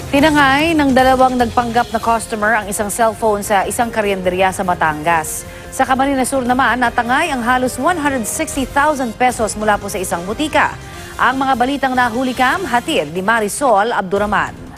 Tinangay ng dalawang nagpanggap na customer ang isang cellphone sa isang karinderya sa Batangas. Sa Camarines Sur naman, natangay ang halos 160,000 pesos mula po sa isang butika. Ang mga balitang nahuli kam, hatid ni Marisol Abduraman.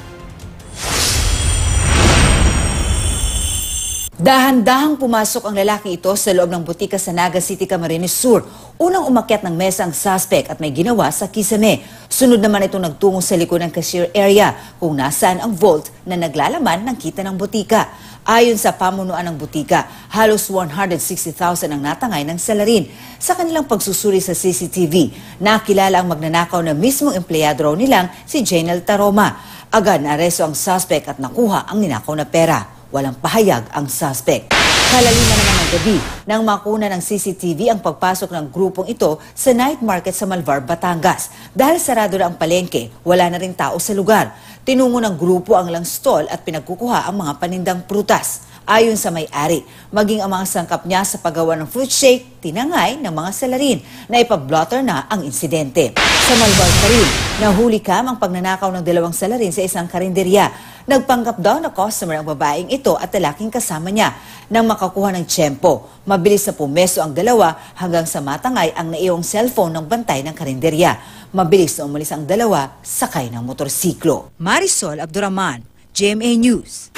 Dahan-dahang pumasok ang lalaki ito sa loob ng butika sa Naga City, Camarines Sur. Unang umakyat ng mesa ang suspect at may ginawa sa kisame. Sunod naman itong nagtungo sa likod ng cashier area kung nasaan ang vault na naglalaman ng kita ng butika. Ayon sa pamunuan ng butika, halos 160,000 ang natangay ng salarin. Sa kanilang pagsusuri sa CCTV, nakilala ang magnanakaw na mismong empleyado raw nilang si Janel Taroma. Agad na aresto ang suspect at nakuha ang ninakaw na pera. Walang pahayag ang suspect. Kalalina naman ng gabi nang makuna ng CCTV ang pagpasok ng grupong ito sa night market sa Malvar, Batangas. Dahil sarado na ang palengke, wala na rin tao sa lugar. Tinungo ng grupo ang lang stall at pinagkukuha ang mga panindang prutas. Ayon sa may-ari, maging ang mga sangkap niya sa paggawa ng fruit shake, tinangay ng mga salarin na ipablotter na ang insidente. Sa Malvar pa rin, nahuli kam ang pagnanakaw ng dalawang salarin sa isang karinderya. Nagpanggap daw na customer ang babaeng ito at lalaking kasama niya. Nang makakuha ng tiyempo, mabilis na pumeso ang dalawa hanggang sa matangay ang naiyong cellphone ng bantay ng karinderya. Mabilis na umalis ang dalawa sakay ng motorsiklo. Marisol Abduraman, GMA News.